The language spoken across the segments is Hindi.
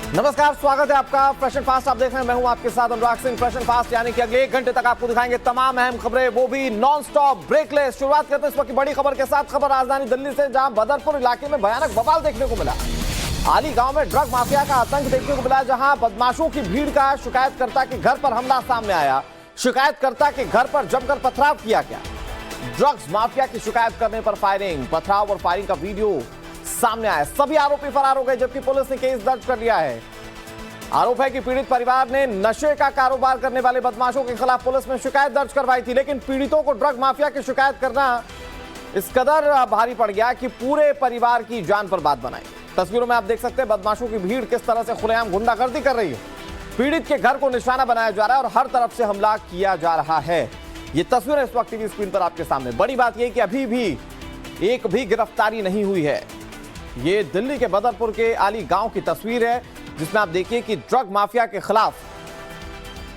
नमस्कार, स्वागत है आपका फैशन फास्ट। आप देख रहे हैं, मैं हूं आपके साथ अनुराग सिंह। फैशन फास्ट यानी कि अगले 1 घंटे तक आपको दिखाएंगे तमाम अहम खबरें, वो भी नॉन स्टॉप ब्रेकलेस। शुरुआत करते हैं इस वक्त की बड़ी खबर के साथ। खबर राजधानी दिल्ली से, जहां बदरपुर इलाके में भयानक बवाल देखने को मिला। आली गांव में ड्रग माफिया का आतंक देखने को मिला, जहां बदमाशों की भीड़ का शिकायतकर्ता के घर पर हमला सामने आया। शिकायतकर्ता के घर पर जमकर पथराव किया गया। ड्रग्स माफिया की शिकायत करने पर फायरिंग, पथराव और फायरिंग का वीडियो सामने आया। सभी आरोपी फरार हो गए, जबकि पुलिस ने केस दर्ज कर लिया है। आरोप है कि पीड़ित परिवार ने नशे का कारोबार करने वाले बदमाशों के खिलाफ पुलिस में शिकायत दर्ज करवाई थी, लेकिन पीड़ितों को ड्रग माफिया की शिकायत करना इस कदर भारी पड़ गया कि पूरे परिवार की जान पर बात बनाई। तस्वीरों में आप देख सकते हैं बदमाशों की भीड़ किस तरह से खुलेआम गुंडागर्दी कर रही है। पीड़ित के घर को निशाना बनाया जा रहा है और हर तरफ से हमला किया जा रहा है। ये तस्वीरें इस वक्त टीवी स्क्रीन पर आपके सामने। बड़ी बात यह कि अभी भी एक भी गिरफ्तारी नहीं हुई है। ये दिल्ली के बदरपुर के आली गांव की तस्वीर है, जिसमें आप देखिए कि ड्रग माफिया के खिलाफ,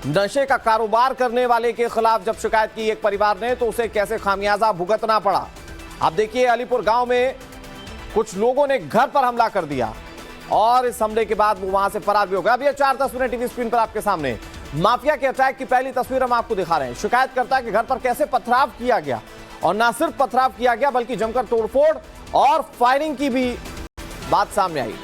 नशे का कारोबार करने वाले के खिलाफ जब शिकायत की एक परिवार ने, तो उसे कैसे खामियाजा भुगतना पड़ा। आप देखिए अलीपुर गांव में कुछ लोगों ने घर पर हमला कर दिया और इस हमले के बाद वो वहां से फरार भी हो गया। अब ये 4 तस्वीरें टीवी स्क्रीन पर आपके सामने। माफिया के अटैक की पहली तस्वीर हम आपको दिखा रहे हैं। शिकायतकर्ता के घर पर कैसे पथराव किया गया, और ना सिर्फ पथराव किया गया बल्कि जमकर तोड़फोड़ और फायरिंग की भी बात सामने आई।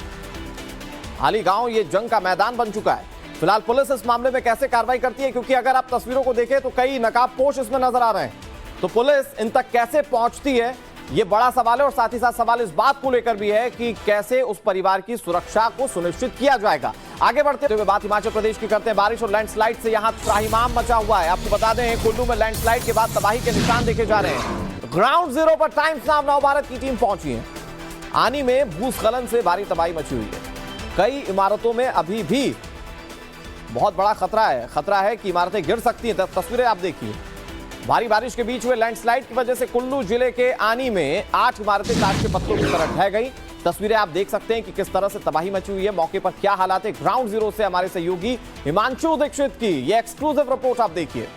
आली गांव ये जंग का मैदान बन चुका है। फिलहाल पुलिस इस मामले में कैसे कार्रवाई करती है, क्योंकि अगर आप तस्वीरों को देखें तो कई नकाबपोश इसमें नजर आ रहे हैं, तो पुलिस इन तक कैसे पहुंचती है, ये बड़ा सवाल है। और साथ ही साथ सवाल इस बात को लेकर भी है कि कैसे उस परिवार की सुरक्षा को सुनिश्चित किया जाएगा। आगे बढ़ते हुए बात हिमाचल प्रदेश की करते हैं। बारिश और लैंडस्लाइड से यहां त्राहिमाम मचा हुआ है। आपको बता दें, कुल्लू में लैंडस्लाइड के बाद तबाही के निशान देखे जा रहे हैं। ग्राउंड जीरो पर टाइम्स नाउ नवभारत की टीम पहुंची है। आनी में भूस्खलन से भारी तबाही मची हुई है। कई इमारतों में अभी भी बहुत बड़ा खतरा है कि इमारतें गिर सकती हैं। तस्वीरें आप देखिए। भारी बारिश के बीच हुए लैंडस्लाइड की वजह से कुल्लू जिले के आनी में 8 इमारतें ताश के पत्तों की तरह ढह गई। तस्वीरें आप देख सकते हैं कि किस तरह से तबाही मची हुई है। मौके पर क्या हालात है, ग्राउंड जीरो से हमारे सहयोगी हिमांशु दीक्षित की ये एक्सक्लूसिव रिपोर्ट आप देखिए।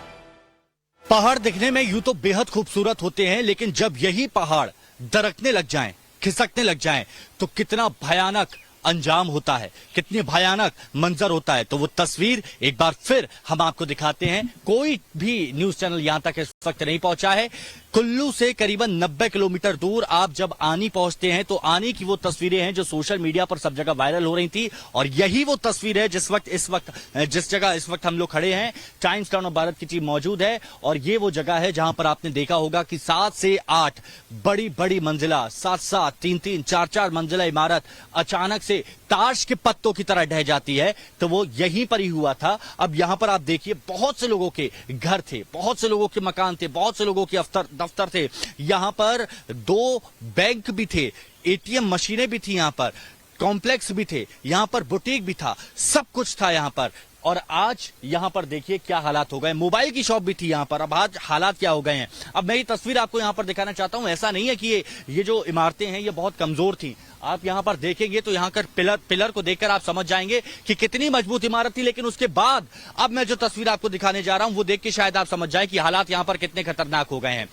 पहाड़ दिखने में यूं तो बेहद खूबसूरत होते हैं, लेकिन जब यही पहाड़ दरकने लग जाएं, खिसकने लग जाएं, तो कितना भयानक अंजाम होता है, कितनी भयानक मंजर होता है। तो वो तस्वीर एक बार फिर हम आपको दिखाते हैं। कोई भी न्यूज चैनल यहां तक इस वक्त नहीं पहुंचा है। कुल्लू से करीबन 90 किलोमीटर दूर आप जब आनी पहुंचते हैं, तो आनी की वो तस्वीरें हैं जो सोशल मीडिया पर सब जगह वायरल हो रही थी, और यही वो तस्वीर है जिस जगह इस वक्त हम लोग खड़े हैं। टाइम्स नाउ नवभारत की टीम मौजूद है, और ये वो जगह है जहां पर आपने देखा होगा कि 7 से 8 बड़ी बड़ी मंजिला, 7-7, 3-3, 4-4 मंजिला इमारत अचानक से ताश के पत्तों की तरह ढह जाती है। तो वो यहीं पर ही हुआ था। अब यहां पर आप देखिए, बहुत से लोगों के घर थे, बहुत से लोगों के मकान थे, बहुत से लोगों के दफ्तर थे। यहां पर 2 बैंक भी थे, एटीएम मशीनें भी थी, यहां पर कॉम्प्लेक्स भी थे, यहां पर बुटीक भी था, सब कुछ था यहां पर। और आज यहां पर देखिए क्या हालात हो गए। मोबाइल की शॉप भी थी यहां पर। अब आज हालात क्या हो गए हैं, अब मैं ये तस्वीर आपको यहां पर दिखाना चाहता हूं। ऐसा नहीं है कि ये जो इमारतें हैं ये बहुत कमजोर थी। आप यहां पर देखेंगे तो यहां कर पिलर को देखकर आप समझ जाएंगे कि कितनी मजबूत इमारत थी। लेकिन उसके बाद अब मैं जो तस्वीर आपको दिखाने जा रहा हूं, वो देख के शायद आप समझ जाए कि हालात यहां पर कितने खतरनाक हो गए हैं।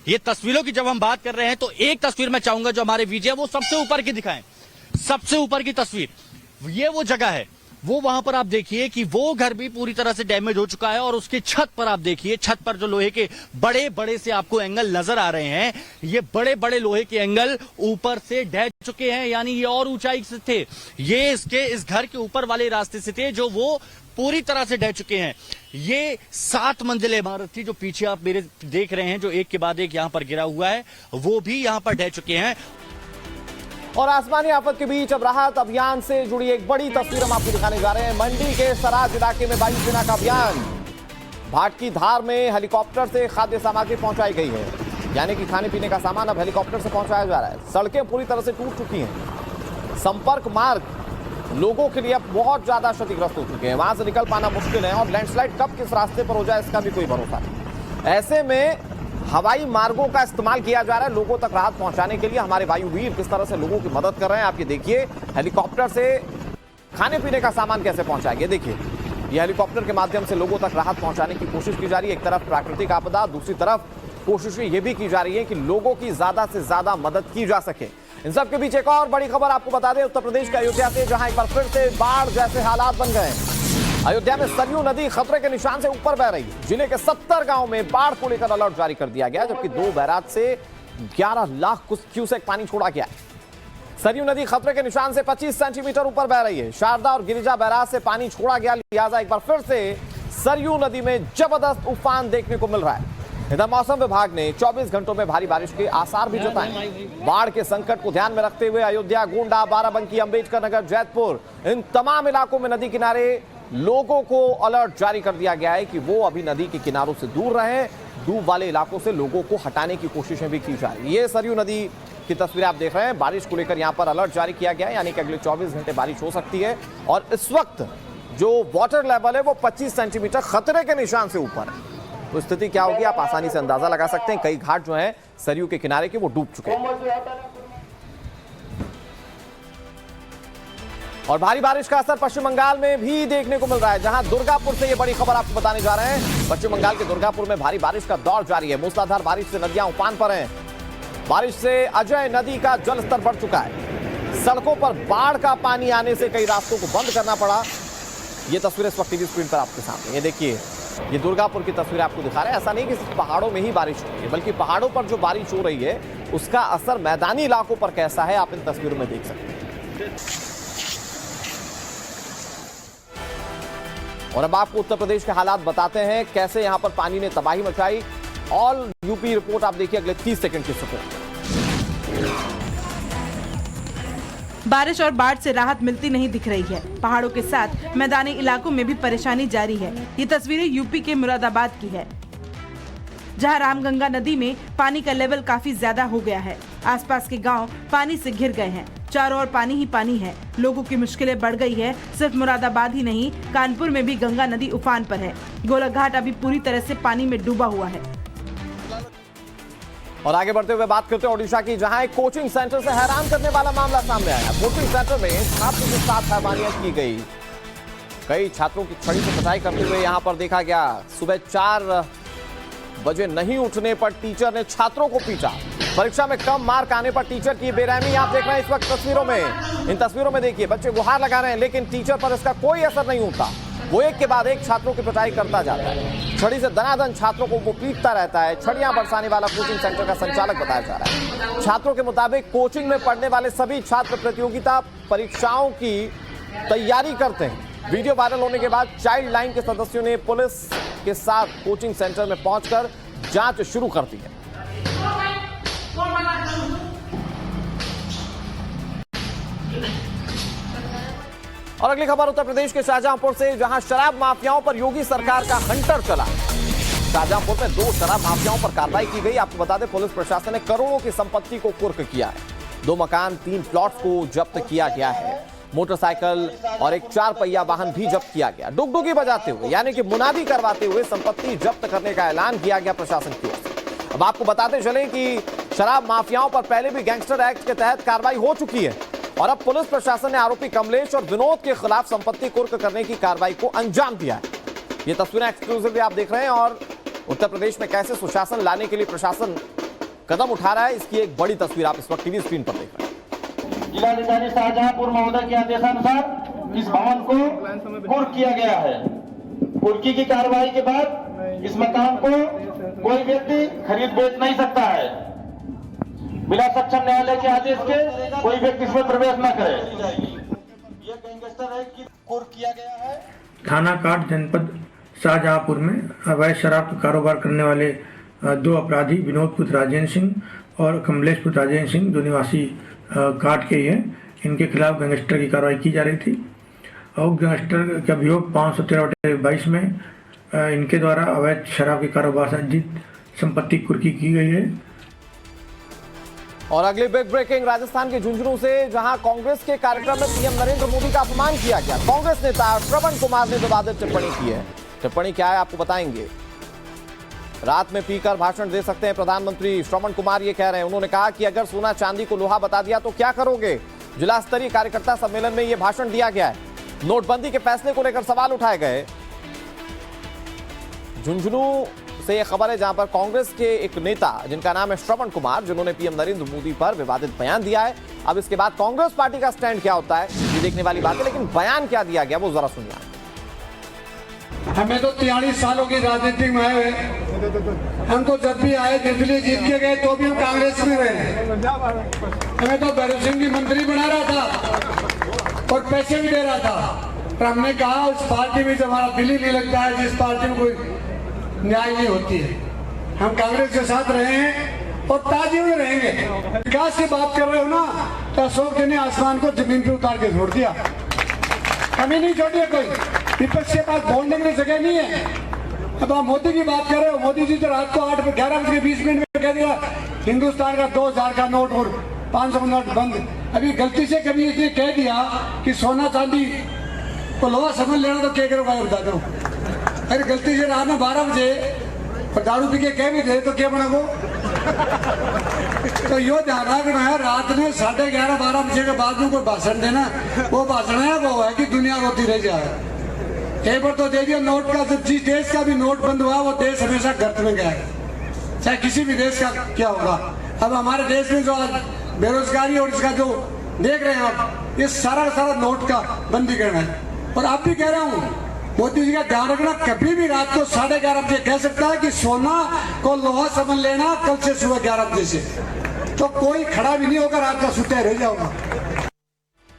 ये तस्वीरों की जब हम बात कर रहे हैं, तो एक तस्वीर मैं चाहूंगा जो हमारे विजय वो सबसे ऊपर की दिखाएं। सबसे ऊपर की तस्वीर ये वो जगह है, वो वहां पर आप देखिए कि वो घर भी पूरी तरह से डैमेज हो चुका है। और उसके छत पर आप देखिए, छत पर जो लोहे के बड़े बड़े से आपको एंगल नजर आ रहे हैं, ये बड़े बड़े लोहे के एंगल ऊपर से ढह चुके हैं। यानी ये और ऊंचाई से थे, ये इस घर के ऊपर वाले रास्ते से थे, जो वो पूरी तरह से ढह चुके हैं। ये 7 मंजिल इमारत थी जो पीछे आप मेरे देख रहे हैं, जो एक के बाद एक यहां पर गिरा हुआ है, वो भी यहां पर ढह चुके हैं। और आसमानी आफत के बीच अब राहत अभियान से जुड़ी एक बड़ी तस्वीर हम आपको दिखाने जा रहे हैं। मंडी के सराज इलाके में वायुसेना का अभियान। भाटकी धार में हेलीकॉप्टर से खाद्य सामग्री पहुंचाई गई है, यानी कि खाने पीने का सामान अब हेलीकॉप्टर से पहुंचाया जा रहा है। सड़कें पूरी तरह से टूट चुकी हैं। संपर्क मार्ग लोगों के लिए अब बहुत ज्यादा क्षतिग्रस्त हो चुके हैं, वहां से निकल पाना मुश्किल है। और लैंडस्लाइड कब किस रास्ते पर हो जाए इसका भी कोई भरोसा नहीं। ऐसे में हवाई मार्गों का इस्तेमाल किया जा रहा है लोगों तक राहत पहुंचाने के लिए। हमारे वायुवीर किस तरह से लोगों की मदद कर रहे हैं, आप ये देखिए। हेलीकॉप्टर से खाने पीने का सामान कैसे पहुंचाएंगे, देखिए ये हेलीकॉप्टर के माध्यम से लोगों तक राहत पहुंचाने की कोशिश की जा रही है। एक तरफ प्राकृतिक आपदा, दूसरी तरफ कोशिशें ये भी की जा रही है कि लोगों की ज्यादा से ज्यादा मदद की जा सके। इन सब के बीच एक और बड़ी खबर आपको बता दें, उत्तर प्रदेश के अयोध्या से, जहां एक बार फिर से बाढ़ जैसे हालात बन गए। अयोध्या में सरयू नदी खतरे के निशान से ऊपर बह रही है। जिले के 70 गांव में बाढ़ को लेकर अलर्ट जारी कर दिया गया, जबकि 2 बैराज से 11 लाख क्यूसेक पानी छोड़ा गया है। सरयू नदी खतरे के निशान से 25 सेंटीमीटर ऊपर बह रही है। शारदा और गिरिजा बैराज से पानी छोड़ा गया, लिहाजा एक बार फिर से सरयू नदी में जबरदस्त उफान देखने को मिल रहा है। इधर मौसम विभाग ने 24 घंटों में भारी बारिश के आसार भी जताए। बाढ़ के संकट को ध्यान में रखते हुए अयोध्या, गोंडा, बाराबंकी, अंबेडकर नगर, जैतपुर, इन तमाम इलाकों में नदी किनारे लोगों को अलर्ट जारी कर दिया गया है कि वो अभी नदी के किनारों से दूर रहें। डूब वाले इलाकों से लोगों को हटाने की कोशिशें भी की जा रही है। ये सरयू नदी की तस्वीरें आप देख रहे हैं। बारिश को लेकर यहां पर अलर्ट जारी किया गया है, यानी कि अगले 24 घंटे बारिश हो सकती है। और इस वक्त जो वाटर लेवल है वो 25 सेंटीमीटर खतरे के निशान से ऊपर है। तो स्थिति क्या होगी आप आसानी से अंदाजा लगा सकते हैं। कई घाट जो हैं सरयू के किनारे के वो डूब चुके हैं। और भारी बारिश का असर पश्चिम बंगाल में भी देखने को मिल रहा है, जहां दुर्गापुर से ये बड़ी खबर आपको बताने जा रहे हैं। पश्चिम बंगाल के दुर्गापुर में भारी बारिश का दौर जारी है। मूसलाधार बारिश से नदियां उफान पर हैं। बारिश से अजय नदी का जलस्तर बढ़ चुका है। सड़कों पर बाढ़ का पानी आने से कई रास्तों को बंद करना पड़ा। ये तस्वीरें इस वक्त टीवी स्क्रीन पर आपके सामने, ये देखिए, ये दुर्गापुर की तस्वीर आपको दिखा रहे हैं। ऐसा नहीं कि सिर्फ पहाड़ों में ही बारिश हो रही है, बल्कि पहाड़ों पर जो बारिश हो रही है उसका असर मैदानी इलाकों पर कैसा है आप इन तस्वीरों में देख सकते हैं। और अब आपको उत्तर प्रदेश के हालात बताते हैं, कैसे यहां पर पानी ने तबाही मचाई। ऑल यूपी रिपोर्ट आप देखिए अगले 30 सेकंड की रिपोर्ट। बारिश और बाढ़ से राहत मिलती नहीं दिख रही है। पहाड़ों के साथ मैदानी इलाकों में भी परेशानी जारी है। ये तस्वीरें यूपी के मुरादाबाद की है, जहां रामगंगा नदी में पानी का लेवल काफी ज्यादा हो गया है। आसपास के गांव पानी से घिर गए हैं। चारों ओर पानी ही पानी है। लोगों की मुश्किलें बढ़ गई है। सिर्फ मुरादाबाद ही नहीं, कानपुर में भी गंगा नदी उफान पर है। गोलकघाट अभी पूरी तरह से पानी में डूबा हुआ है। और आगे बढ़ते हुए बात करते हैं ओडिशा की, जहां एक कोचिंग सेंटर से हैरान करने वाला मामला सामने आया। कोचिंग सेंटर में छात्र के साथ हैवानियत की गई। कई छात्रों की छड़ी से पिटाई करते हुए यहां पर देखा गया। सुबह 4 बजे नहीं उठने पर टीचर ने छात्रों को पीटा। परीक्षा में कम मार्क आने पर टीचर की बेरहमी आप देख रहे हैं इस वक्त तस्वीरों में। इन तस्वीरों में देखिए, बच्चे गुहार लगा रहे हैं, लेकिन टीचर पर इसका कोई असर नहीं होता। वो एक के बाद एक छात्रों की पिटाई करता जाता है। छड़ी से दनादन छात्रों को वो पीटता रहता है। छड़ियां बरसाने वाला कोचिंग सेंटर का संचालक बताया जा रहा है। छात्रों के मुताबिक कोचिंग में पढ़ने वाले सभी छात्र प्रतियोगिता परीक्षाओं की तैयारी करते हैं। वीडियो वायरल होने के बाद चाइल्ड लाइन के सदस्यों ने पुलिस के साथ कोचिंग सेंटर में पहुंचकर जांच शुरू कर दी है। और अगली खबर उत्तर प्रदेश के शाहजहांपुर से, जहां शराब माफियाओं पर योगी सरकार का हंटर चला। शाहजहांपुर में 2 शराब माफियाओं पर कार्रवाई की गई। आपको बता दें, पुलिस प्रशासन ने करोड़ों की संपत्ति को कुर्क किया है। 2 मकान, 3 प्लॉट्स को जब्त किया गया है। मोटरसाइकिल और एक 4 पहिया वाहन भी जब्त किया गया। डुगडुगी बजाते हुए, यानी कि मुनादी करवाते हुए संपत्ति जब्त करने का ऐलान किया गया प्रशासन की ओर से। अब आपको बताते चले कि शराब माफियाओं पर पहले भी गैंगस्टर एक्ट के तहत कार्रवाई हो चुकी है और अब पुलिस प्रशासन ने आरोपी कमलेश और विनोद के खिलाफ संपत्ति कुर्क करने की कार्रवाई को अंजाम दिया है। ये तस्वीरें एक्सक्लूसिवली आप देख रहे हैं और उत्तर प्रदेश में कैसे सुशासन लाने के लिए प्रशासन कदम उठा रहा है, इसकी एक बड़ी तस्वीर आप इस वक्त टीवी स्क्रीन पर देख रहे हैं। जिलाधिकारी शाहजहांपुर महोदय के आदेशानुसार इस भवन को कुर्क किया गया है। कुर्की की कार्रवाई के बाद इस मकान को कोई व्यक्ति खरीद बेच नहीं सकता है। बिना सक्षम न्यायालय के आदेश के कोई व्यक्ति इसमें प्रवेश न करे। यह गैंगस्टर एक्ट की कुर्क किया गया है। थाना काट जनपद शाहजहांपुर में अवैध शराब का कारोबार करने वाले 2 अपराधी विनोद पुत्र राजेंद्र सिंह और कमलेश पुत्र राजेंद्र सिंह, जो निवासी काट के ही हैं, इनके खिलाफ गैंगस्टर की कार्रवाई की जा रही थी। और गैंगस्टर का अभियोग 513/22 में इनके द्वारा अवैध शराब के कारोबार से अर्जित संपत्ति कुर्की की गई है। और अगली बिग ब्रेकिंग राजस्थान के झुंझुनू से, जहां कांग्रेस के कार्यक्रम में पीएम नरेंद्र मोदी का अपमान किया गया। कांग्रेस नेता श्रवण कुमार ने विवादित टिप्पणी की है। टिप्पणी क्या है आपको बताएंगे। रात में पीकर भाषण दे सकते हैं प्रधानमंत्री, श्रवण कुमार ये कह रहे हैं। उन्होंने कहा कि अगर सोना चांदी को लोहा बता दिया तो क्या करोगे। जिला स्तरीय कार्यकर्ता सम्मेलन में यह भाषण दिया गया है। नोटबंदी के फैसले को लेकर सवाल उठाए गए। झुंझुनू से ये खबर है जहां पर कांग्रेस के एक नेता जिनका नाम है श्रवण कुमार, जिन्होंने पीएम नरेंद्र मोदी पर विवादित बयान दिया है। अब इसके बाद कांग्रेस पार्टी का स्टैंड क्या होता है ये देखने वाली बात है, लेकिन बयान क्या दिया गया वो जरा सुनिए। हमें तो 43 सालों की राजनीति में आए हुए, हम तो जब भी आए निर्दलीय जीत के गए तो भी हम कांग्रेस में रहे। हमें तो भैरव सिंह जी मंत्री बना रहा था और पैसे भी दे रहा था, पर हमने कहा उस पार्टी में जो हमारा दिल ही नहीं लगता है, जिस पार्टी में कोई न्याय नहीं होती है, हम कांग्रेस के साथ रहे हैं और ताजी में रहेंगे। विकास की बात कर रहे हो ना, तो अशोक जी ने आसमान को जमीन पे उतार के छोड़ दिया, कमी नहीं छोड़ी कोई। विपक्ष के पास बोलने की जगह नहीं है। अब आप मोदी की बात कर रहे हो, मोदी जी तो रात को 11:20 में कह दिया हिंदुस्तान का 2000 का नोट और 500 का नोट बंद। अभी गलती से कभी इसने कह दिया कि सोना चांदी को लोहा समझ लेना तो क्या करोगे बता दो। अरे गलती से रात में 12 बजे और दारू पी के कह भी दे तो क्या बनाओ। तो यो ध्यान रखना है, रात में 11:30-12 बजे के बाद में कोई भाषण देना, वो भाषण है वो है कि दुनिया रोती रह जाए। एक बार तो दे दिया नोट का, जब जिस देश का भी नोट बंद हुआ वो देश हमेशा गर्त में गया है, चाहे किसी भी देश का क्या होगा। अब हमारे देश में जो बेरोजगारी और इसका जो देख रहे हैं आप, ये सारा नोट का बंदी करना है। और आप भी कह रहा हूँ, मोदी जी का ध्यान रखना, कभी भी रात को 11:30 बजे कह सकता है कि सोना को लोहा समझ लेना कल से सुबह 11 बजे से, तो कोई खड़ा भी नहीं होगा, रात का सुते रह जाऊंगा।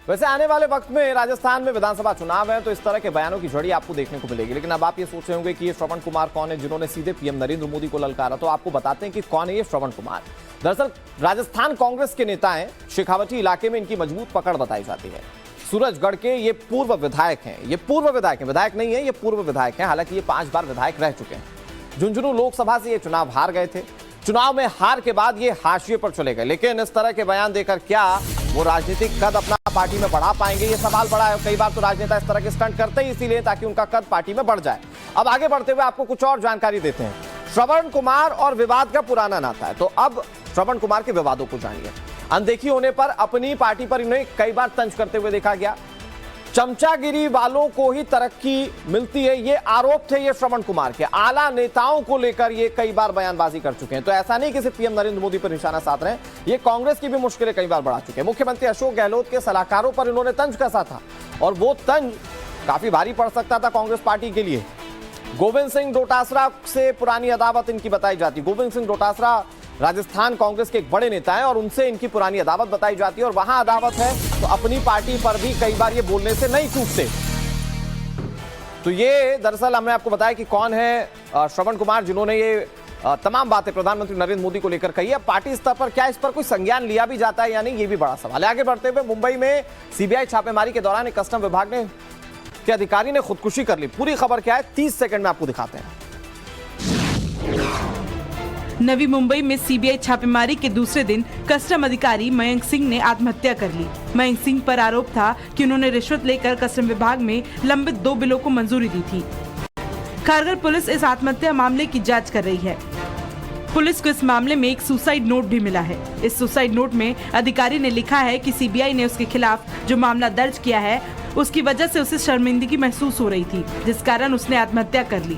वैसे आने वाले वक्त में राजस्थान में विधानसभा चुनाव है तो इस तरह के बयानों की झड़ी आपको देखने को मिलेगी। लेकिन अब आप ये सोच रहे होंगे कि ये श्रवण कुमार कौन है जिन्होंने सीधे पीएम नरेंद्र मोदी को ललकारा, तो आपको बताते हैं कि कौन है ये श्रवण कुमार। दरअसल राजस्थान कांग्रेस के नेता हैं, शेखावटी इलाके में इनकी मजबूत पकड़ बताई जाती है। सूरजगढ़ के ये पूर्व विधायक हैं, विधायक नहीं है, ये पूर्व विधायक हैं। हालांकि ये 5 बार विधायक रह चुके हैं। झुंझुनू लोकसभा से ये चुनाव हार गए थे। चुनाव में हार के बाद ये हाशिए पर चले गए, लेकिन इस तरह के बयान देकर क्या वो राजनीतिक कद अपना पार्टी में बढ़ा पाएंगे, ये सवाल बड़ा है। कई बार तो राजनेता इस तरह के स्टंट करते ही इसीलिए ताकि उनका कद पार्टी में बढ़ जाए। अब आगे बढ़ते हुए आपको कुछ और जानकारी देते हैं। श्रवण कुमार और विवाद का पुराना नाता है, तो अब श्रवण कुमार के विवादों को जानिए। अनदेखी होने पर अपनी पार्टी पर इन्हें कई बार तंज करते हुए देखा गया। चमचागिरी वालों को ही तरक्की मिलती है, ये आरोप थे ये श्रवण कुमार के। आला नेताओं को लेकर ये कई बार बयानबाजी कर चुके हैं। तो ऐसा नहीं कि सिर्फ पीएम नरेंद्र मोदी पर निशाना साध रहे हैं, ये कांग्रेस की भी मुश्किलें कई बार बढ़ा चुके हैं। मुख्यमंत्री अशोक गहलोत के सलाहकारों पर इन्होंने तंज कसा था और वो तंज काफी भारी पड़ सकता था कांग्रेस पार्टी के लिए। गोविंद सिंह डोटासरा से पुरानी अदावत इनकी बताई जाती। गोविंद सिंह डोटासरा राजस्थान कांग्रेस के एक बड़े नेता हैं और उनसे इनकी पुरानी अदावत बताई जाती है, और वहां अदावत है तो अपनी पार्टी पर भी कई बार ये बोलने से नहीं चूकते। तो ये दरअसल हमने आपको बताया कि कौन है श्रवण कुमार, जिन्होंने ये तमाम बातें प्रधानमंत्री नरेंद्र मोदी को लेकर कही है। पार्टी स्तर पर क्या इस पर कोई संज्ञान लिया भी जाता है या नहीं, ये भी बड़ा सवाल है। आगे बढ़ते हुए मुंबई में सीबीआई छापेमारी के दौरान एक कस्टम विभाग ने के अधिकारी ने खुदकुशी कर ली। पूरी खबर क्या है 30 सेकंड में आपको दिखाते हैं। नवी मुंबई में सीबीआई छापेमारी के दूसरे दिन कस्टम अधिकारी मयंक सिंह ने आत्महत्या कर ली। मयंक सिंह पर आरोप था कि उन्होंने रिश्वत लेकर कस्टम विभाग में लंबित 2 बिलों को मंजूरी दी थी। खारघर पुलिस इस आत्महत्या मामले की जांच कर रही है। पुलिस को इस मामले में एक सुसाइड नोट भी मिला है। इस सुसाइड नोट में अधिकारी ने लिखा है कि सीबीआई ने उसके खिलाफ जो मामला दर्ज किया है उसकी वजह से उसे शर्मिंदगी महसूस हो रही थी, जिस कारण उसने आत्महत्या कर ली।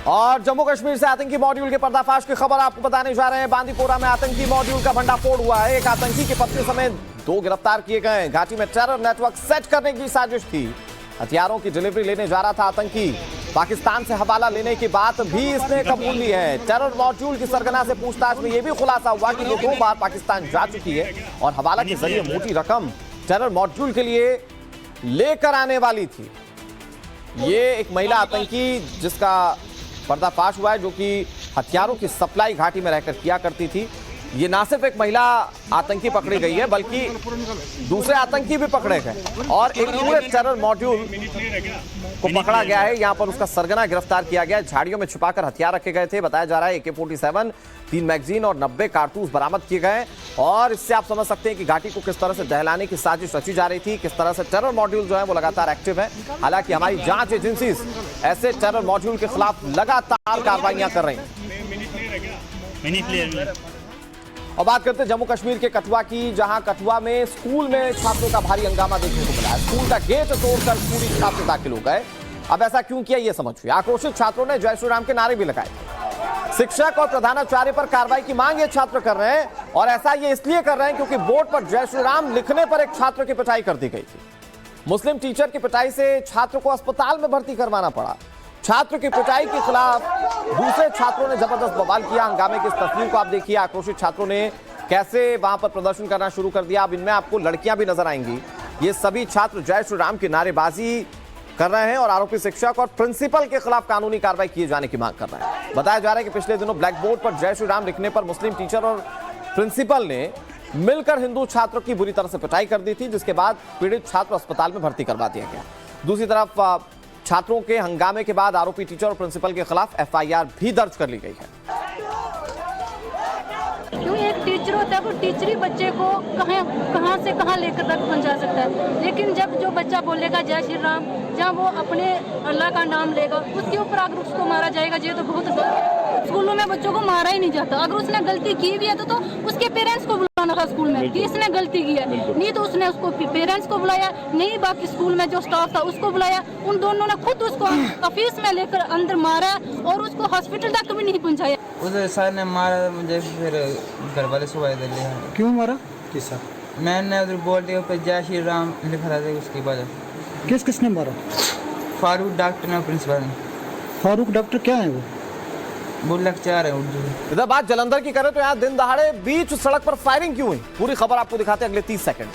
और जम्मू कश्मीर से आतंकी मॉड्यूल के पर्दाफाश की खबर आपको बताने जा रहे हैं। बांदीपोरा में आतंकी मॉड्यूल का भंडाफोड़ हुआ है। एक आतंकी की पत्नी समेत 2 गिरफ्तार किए गए। घाटी में टेरर नेटवर्क सेट करने की साजिश थी। हथियारों की डिलीवरी लेने जा रहा था आतंकी। पाकिस्तान से हवाला लेने की बात भी इसने कबूल ली है। टेरर मॉड्यूल की सरगना से पूछताछ में यह भी खुलासा हुआ कि ये 2 बार पाकिस्तान जा चुकी है और हवाला के जरिए मोटी रकम टेरर मॉड्यूल के लिए लेकर आने वाली थी। ये एक महिला आतंकी जिसका पर्दाफाश हुआ है, जो कि हथियारों की सप्लाई घाटी में रहकर किया करती थी। ये ना सिर्फ एक महिला आतंकी पकड़ी गई है बल्कि दूसरे आतंकी भी पकड़े गए और एक पूरे टेरर मॉड्यूल को पकड़ा गया है। यहां पर उसका सरगना गिरफ्तार किया गया। झाड़ियों में छुपाकर हथियार रखे गए थे। बताया जा रहा है AK-47, 3 मैगजीन और 90 कारतूस बरामद किए गए। और इससे आप समझ सकते हैं कि घाटी को किस तरह से दहलाने की साजिश रची जा रही थी, किस तरह से टेरर मॉड्यूल जो है वो लगातार एक्टिव है। हालांकि हमारी जांच एजेंसी ऐसे टेरर मॉड्यूल के खिलाफ लगातार कार्रवाइयां कर रही हैं। और बात करते हैं जम्मू कश्मीर के कठुआ की, जहां कठुआ में स्कूल में छात्रों का भारी हंगामा देखने को मिला है। स्कूल का गेट तोड़कर स्कूली छात्र दाखिल हो गए। अब ऐसा क्यों किया ये समझिए। आक्रोशित छात्रों ने जय श्री राम के नारे भी लगाए। शिक्षक और प्रधानाचार्य पर कार्रवाई की मांग ये छात्र कर रहे हैं और ऐसा ये इसलिए कर रहे हैं क्योंकि बोर्ड पर जय श्री राम लिखने पर एक छात्र की पिटाई कर दी गई थी। मुस्लिम टीचर की पिटाई से छात्र को अस्पताल में भर्ती करवाना पड़ा। छात्र की पिटाई के खिलाफ दूसरे छात्रों ने जबरदस्त बवाल किया। हंगामे की इस तस्वीर को आप देखिए। आक्रोशित छात्रों ने कैसे वहां पर प्रदर्शन करना शुरू कर दिया। अब इनमें आपको लड़कियां भी नजर आएंगी। ये सभी छात्र जय श्री राम की नारेबाजी कर रहे हैं और आरोपी शिक्षक और प्रिंसिपल के खिलाफ कानूनी कार्रवाई किए जाने की मांग कर रहे हैं। बताया जा रहा है कि पिछले दिनों ब्लैक बोर्ड पर जय श्री राम लिखने पर मुस्लिम टीचर और प्रिंसिपल ने मिलकर हिंदू छात्रों की बुरी तरह से पिटाई कर दी थी, जिसके बाद पीड़ित छात्र अस्पताल में भर्ती करवा दिया गया। दूसरी तरफ छात्रों के हंगामे के बाद आरोपी टीचर और प्रिंसिपल के खिलाफ एफआईआर भी दर्ज कर ली गई है। क्यों एक टीचर होता है वो टीचर ही बच्चे को कहां से कहां लेकर तक पहुंचा सकता है, लेकिन जब जो बच्चा बोलेगा जय श्री राम, जहाँ वो अपने अल्लाह का नाम लेगा, उसके ऊपर अगर उसको मारा जाएगा, ये तो बहुत गलत है। स्कूलों में बच्चों को मारा ही नहीं जाता। अगर उसने गलती की भी है तो उसके पेरेंट्स को बुलाना था स्कूल में कि इसने गलती की है, नहीं तो उसने उसको पेरेंट्स को बुलाया, नहीं बाकी स्कूल में जो स्टाफ था उसको बुलाया। उन दोनों ने खुद उसको ऑफिस में लेकर अंदर मारा और उसको हॉस्पिटल तक भी नहीं पहुँचाया। उधर सर ने मारा मुझे, फिर घर वाले सुबह दे लिया। क्यों मारा? किसा? मैंने उधर बोर्ड के ऊपर जय श्री राम लिखा था, उसकी वजह। किसने मारा? फारूक डॉक्टर ने, प्रिंसिपल ने। फारूक डॉक्टर क्या है वो लेक्चर है उर्दू। इधर बात जलंधर की करें तो यहाँ दिन दहाड़े बीच सड़क पर फायरिंग क्यों हुई, पूरी खबर आपको दिखाते हैं अगले 30 सेकंड।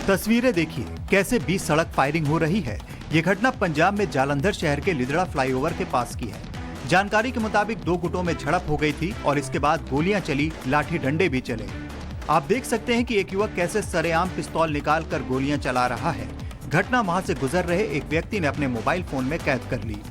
तस्वीरें देखिए कैसे बीच सड़क फायरिंग हो रही है। ये घटना पंजाब में जालंधर शहर के लिदड़ा फ्लाईओवर के पास की है। जानकारी के मुताबिक दो गुटों में झड़प हो गई थी और इसके बाद गोलियां चली, लाठी डंडे भी चले। आप देख सकते हैं कि एक युवक कैसे सरेआम पिस्तौल निकाल कर गोलियां चला रहा है। घटना वहां से गुजर रहे एक व्यक्ति ने अपने मोबाइल फोन में कैद कर ली।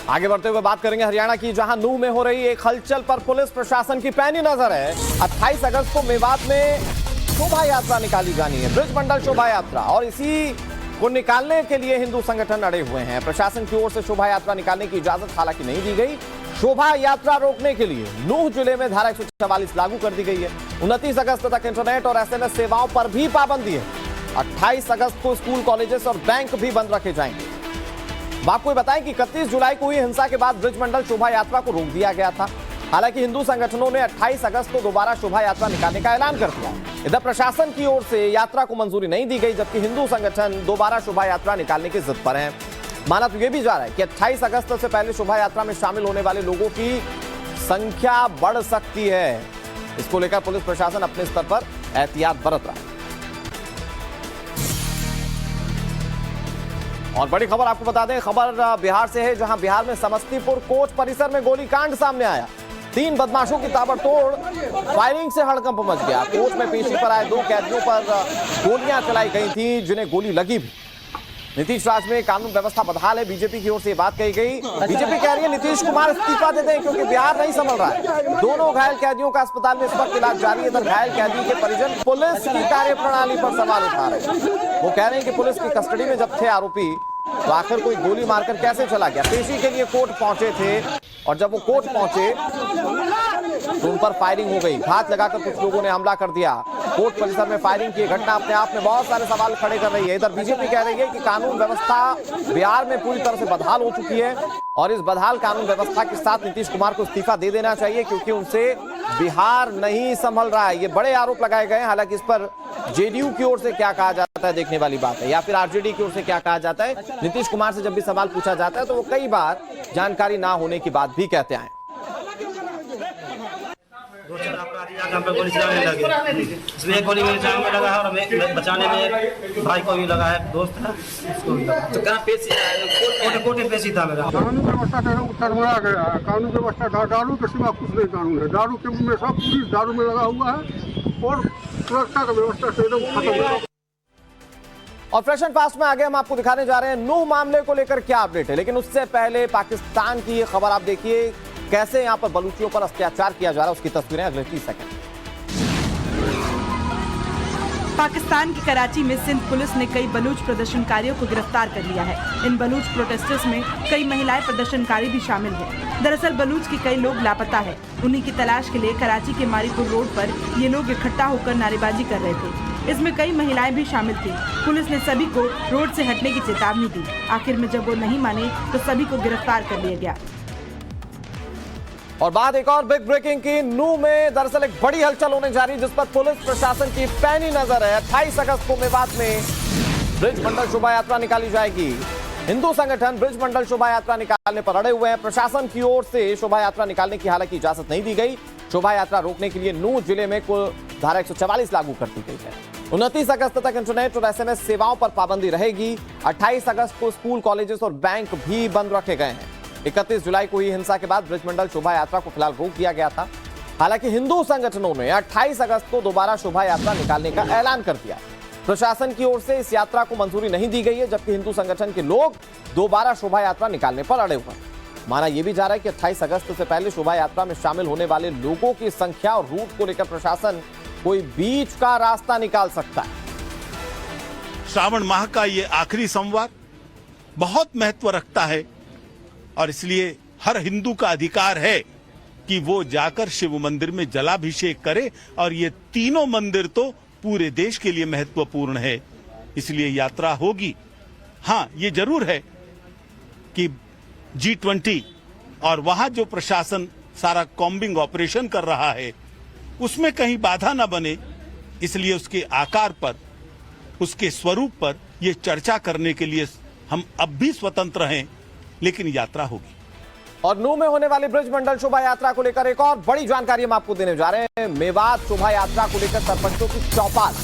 आगे बढ़ते हुए बात करेंगे हरियाणा की, जहां नूह में हो रही एक हलचल पर पुलिस प्रशासन की पैनी नजर है। 28 अगस्त को मेवात में शोभा यात्रा निकाली जानी है, ब्रिज मंडल शोभा यात्रा, और इसी को निकालने के लिए हिंदू संगठन अड़े हुए हैं। प्रशासन की ओर से शोभा यात्रा निकालने की इजाजत हालांकि नहीं दी गई। शोभा यात्रा रोकने के लिए नूह जिले में धारा 144 लागू कर दी गई है। 29 अगस्त तक इंटरनेट और SMS सेवाओं पर भी पाबंदी है। 28 अगस्त को स्कूल, कॉलेजेस और बैंक भी बंद रखे जाएंगे। आपको बताएं कि 31 जुलाई को हुई हिंसा के बाद ब्रिज मंडल शोभा यात्रा को रोक दिया गया था। हालांकि हिंदू संगठनों ने 28 अगस्त को दोबारा शोभा यात्रा निकालने का ऐलान कर दिया। इधर प्रशासन की ओर से यात्रा को मंजूरी नहीं दी गई, जबकि हिंदू संगठन दोबारा शोभा यात्रा निकालने की जिद पर हैं। माना तो यह भी जा रहा है कि 28 अगस्त से पहले शोभा यात्रा में शामिल होने वाले लोगों की संख्या बढ़ सकती है। इसको लेकर पुलिस प्रशासन अपने स्तर पर एहतियात बरत रहा है। और बड़ी खबर आपको बता दें, खबर बिहार से है, जहां बिहार में समस्तीपुर कोर्ट परिसर में गोलीकांड सामने आया। 3 बदमाशों की ताबड़तोड़ फायरिंग से हड़कंप मच गया। कोर्ट में पेशी पर आए 2 कैदियों पर गोलियां चलाई गई थी, जिन्हें गोली लगी भी। नीतीश राज में कानून व्यवस्था बदहाल है, बीजेपी की ओर से बात कही गई। बीजेपी कह रही है नीतीश कुमार इस्तीफा दे दें क्योंकि बिहार नहीं संभल रहा है। दोनों घायल कैदियों का अस्पताल में इस वक्त इलाज जारी है। इधर घायल कैदी के परिजन पुलिस की कार्यप्रणाली पर सवाल उठा रहे हैं। वो कह रहे हैं कि पुलिस की कस्टडी में जब थे आरोपी तो आखिर कोई गोली मारकर कैसे चला गया। पेशी के लिए कोर्ट पहुंचे थे और जब वो कोर्ट पहुंचे तो उन पर फायरिंग हो गई। घात लगाकर कुछ लोगों ने हमला कर दिया। कोर्ट परिसर में फायरिंग की घटना अपने आप में बहुत सारे सवाल खड़े कर रही है। इधर बीजेपी कह रही है कि कानून व्यवस्था बिहार में पूरी तरह से बदहाल हो चुकी है और इस बदहाल कानून व्यवस्था के साथ नीतीश कुमार को इस्तीफा दे देना चाहिए क्योंकि उनसे बिहार नहीं संभल रहा है। ये बड़े आरोप लगाए गए हैं। हालांकि इस पर जेडीयू की ओर से क्या कहा जाता है देखने वाली बात है, या फिर आरजेडी की ओर से क्या कहा जाता है। नीतीश कुमार से जब भी सवाल पूछा जाता है तो वो कई बार जानकारी ना होने की बात भी कहते हैं। 2-4 अपराधी आकर हम पे गोली चलाने लगे। इसमें एक गोली मेरे जान में लगा है और मैं बचाने में एक भाई को भी लगा है, दोस्त है उसको भी लगा। तो कहाँ पेशी कोर्ट पेशी था मेरा। कानून व्यवस्था गड़बड़ा गया है। कानून व्यवस्था दारू के सिवा कुछ नहीं कानून है। दारू के में सब पुलिस दारू में लगा हुआ है और सुरक्षा का व्यवस्था से एकदम खत्म है। और फ्रेश एंड फास्ट में आगे हम आपको दिखाने जा रहे हैं नूह मामले को लेकर क्या अपडेट है। लेकिन उससे पहले पाकिस्तान की ये खबर आप देखिए, कैसे यहां पर बलूचियों पर अत्याचार किया जा रहा है, उसकी तस्वीरें अगले 30 सेकंड। पाकिस्तान की कराची में सिंध पुलिस ने कई बलूच प्रदर्शनकारियों को गिरफ्तार कर लिया है। इन बलूच प्रोटेस्टर्स में कई महिलाएं प्रदर्शनकारी भी शामिल हैं। दरअसल बलूच के कई लोग लापता है। उन्हीं की तलाश के लिए कराची के मारीपुर रोड पर ये लोग इकट्ठा होकर नारेबाजी कर रहे थे। इसमें कई महिलाएं भी शामिल थी। पुलिस ने सभी को रोड से हटने की चेतावनी दी। आखिर में जब वो नहीं माने तो सभी को गिरफ्तार कर लिया गया। और बात एक और बिग ब्रेकिंग की। नू में दरअसल एक बड़ी हलचल होने जा रही है, जिस पर पुलिस प्रशासन की पैनी नजर है। 28 अगस्त को मेवात में ब्रिज मंडल शोभा यात्रा निकाली जाएगी। हिंदू संगठन ब्रिज मंडल शोभा यात्रा निकालने पर अड़े हुए हैं। प्रशासन की ओर से शोभा यात्रा निकालने की हालांकि इजाजत नहीं दी गई। शोभा यात्रा रोकने के लिए नूह जिले में कुल धारा 144 लागू कर दी गई है। 29 अगस्त तक इंटरनेट और SMS सेवाओं पर पाबंदी रहेगी। 28 अगस्त को स्कूल, कॉलेजेस और बैंक भी बंद रखे गए हैं। 31 जुलाई को हुई हिंसा के बाद ब्रिजमंडल शोभा यात्रा को फिलहाल रोक दिया गया था। हालांकि हिंदू संगठनों ने 28 अगस्त को दोबारा शोभा यात्रा निकालने का ऐलान कर दिया। प्रशासन की ओर से इस यात्रा को मंजूरी नहीं दी गई है, जबकि हिंदू संगठन के लोग दोबारा शोभा यात्रा निकालने पर अड़े हुए हैं। माना यह भी जा रहा है कि 28 अगस्त से पहले शोभा यात्रा में शामिल होने वाले लोगों की संख्या और रूट को लेकर प्रशासन कोई बीच का रास्ता निकाल सकता है। श्रावण माह का ये आखिरी सोमवार बहुत महत्व रखता है और इसलिए हर हिंदू का अधिकार है कि वो जाकर शिव मंदिर में जलाभिषेक करे। और ये तीनों मंदिर तो पूरे देश के लिए महत्वपूर्ण है, इसलिए यात्रा होगी। हाँ, ये जरूर है कि G20 और वहां जो प्रशासन सारा कॉम्बिंग ऑपरेशन कर रहा है उसमें कहीं बाधा न बने, इसलिए उसके आकार पर, उसके स्वरूप पर ये चर्चा करने के लिए हम अब भी स्वतंत्र हैं, लेकिन यात्रा होगी। और नूह में होने वाली ब्रिज मंडल शोभा यात्रा को लेकर एक और बड़ी जानकारी हम आपको देने जा रहे हैं। मेवात शोभा यात्रा को लेकर सरपंचों की चौपाल।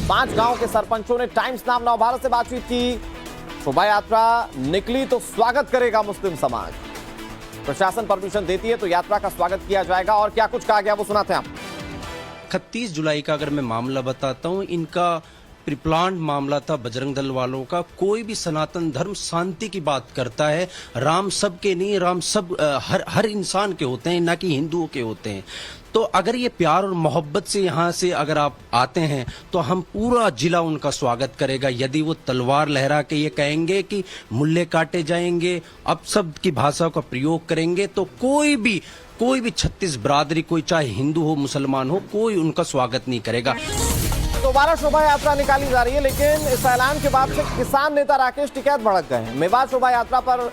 5 गांव के सरपंचों ने टाइम्स नाम नवभारत से बातचीत की। शोभा यात्रा निकली तो स्वागत करेगा मुस्लिम समाज। प्रशासन परमिशन देती है तो यात्रा का स्वागत किया जाएगा। और क्या कुछ कहा गया वो सुनाते हैं हम। 31 जुलाई का अगर मैं मामला बताता हूं, इनका प्रिप्लान मामला था बजरंग दल वालों का। कोई भी सनातन धर्म शांति की बात करता है। राम सबके नहीं, राम सब हर इंसान के होते हैं, ना कि हिंदुओं के होते हैं। तो अगर ये प्यार और मोहब्बत से यहाँ से अगर आप आते हैं तो हम पूरा जिला उनका स्वागत करेगा। यदि वो तलवार लहरा के ये कहेंगे कि मुल्ले काटे जाएंगे, अपशब्द की भाषा का प्रयोग करेंगे, तो कोई भी 36 बरादरी, कोई चाहे हिंदू हो मुसलमान हो, कोई उनका स्वागत नहीं करेगा। दोबारा शोभा यात्रा निकाली जा रही है, लेकिन इस ऐलान के बाद से किसान नेता राकेश टिकैत भड़क गए हैं। मेवात शोभा यात्रा पर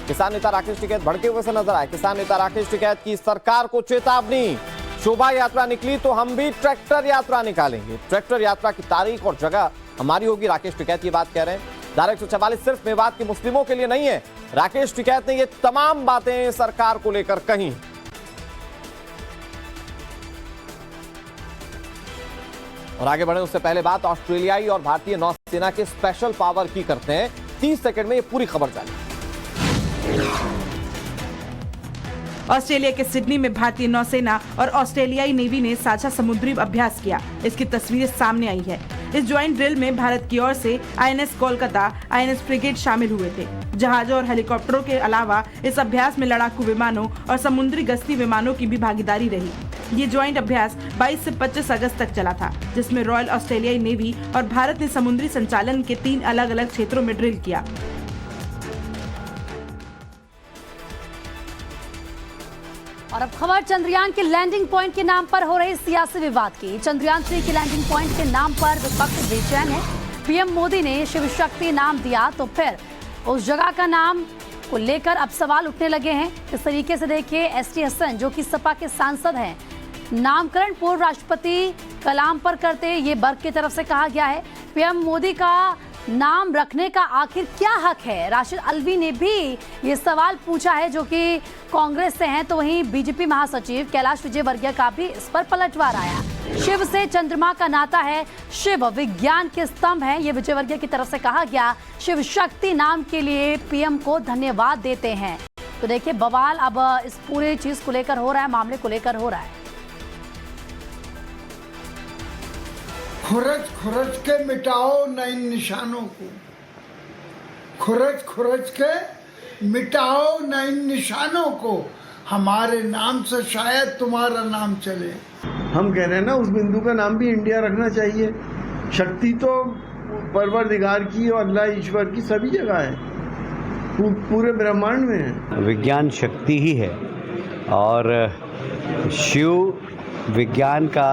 किसान नेता राकेश टिकैत भड़के हुए से नजर आए। किसान नेता राकेश टिकैत की सरकार को चेतावनी, शोभा यात्रा निकली तो हम भी ट्रैक्टर यात्रा निकालेंगे। ट्रैक्टर यात्रा की तारीख और जगह हमारी होगी। राकेश टिकैत ये बात कह रहे हैं। धारा 144 सिर्फ मेवात के मुस्लिमों के लिए नहीं है। राकेश टिकैत ने ये तमाम बातें सरकार को लेकर कही। और आगे बढ़े उससे पहले बात ऑस्ट्रेलियाई और भारतीय नौसेना के स्पेशल पावर की करते हैं। 30 सेकंड में ये पूरी खबर जानी। ऑस्ट्रेलिया के सिडनी में भारतीय नौसेना और ऑस्ट्रेलियाई नेवी ने साझा समुद्री अभ्यास किया। इसकी तस्वीरें सामने आई है। इस ज्वाइंट ड्रिल में भारत की ओर से INS कोलकाता, INS फ्रिगेट शामिल हुए थे। जहाजों और हेलीकॉप्टरों के अलावा इस अभ्यास में लड़ाकू विमानों और समुद्री गश्ती विमानों की भी भागीदारी रही। ये ज्वाइंट अभ्यास 22 से 25 अगस्त तक चला था, जिसमें रॉयल ऑस्ट्रेलियाई नेवी और भारत ने समुद्री संचालन के 3 अलग अलग क्षेत्रों में ड्रिल किया। और अब खबर चंद्रयान के लैंडिंग पॉइंट के नाम पर हो रहे सियासी विवाद की। चंद्रयान 3 के लैंडिंग पॉइंट के नाम पर विपक्ष बेचैन है। PM मोदी ने शिव शक्ति नाम दिया तो फिर उस जगह का नाम को लेकर अब सवाल उठने लगे हैं। इस तरीके से देखिए, ST हसन जो कि सपा के सांसद हैं, नामकरण पूर्व राष्ट्रपति कलाम पर करते ये वर्ग की तरफ से कहा गया है। PM मोदी का नाम रखने का आखिर क्या हक है? राशिद अलवी ने भी ये सवाल पूछा है, जो कि कांग्रेस से हैं। तो वहीं बीजेपी महासचिव कैलाश विजयवर्गीय का भी इस पर पलटवार आया। शिव से चंद्रमा का नाता है, शिव विज्ञान के स्तंभ है, ये विजयवर्गीय की तरफ से कहा गया। शिव शक्ति नाम के लिए PM को धन्यवाद देते हैं। तो देखिए, बवाल अब इस पूरी चीज को लेकर हो रहा है, मामले को लेकर हो रहा है। खुरच खुरच के मिटाओ न इन निशानों को, खुरच खुरच के मिटाओ न इन निशानों को, हमारे नाम से शायद तुम्हारा नाम चले। हम कह रहे हैं ना, उस बिंदु का नाम भी इंडिया रखना चाहिए। शक्ति तो परवरदिगार की और अल्लाह ईश्वर की सभी जगह है, पूरे ब्रह्मांड में है। विज्ञान शक्ति ही है और शिव विज्ञान का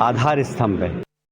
आधार स्तंभ है।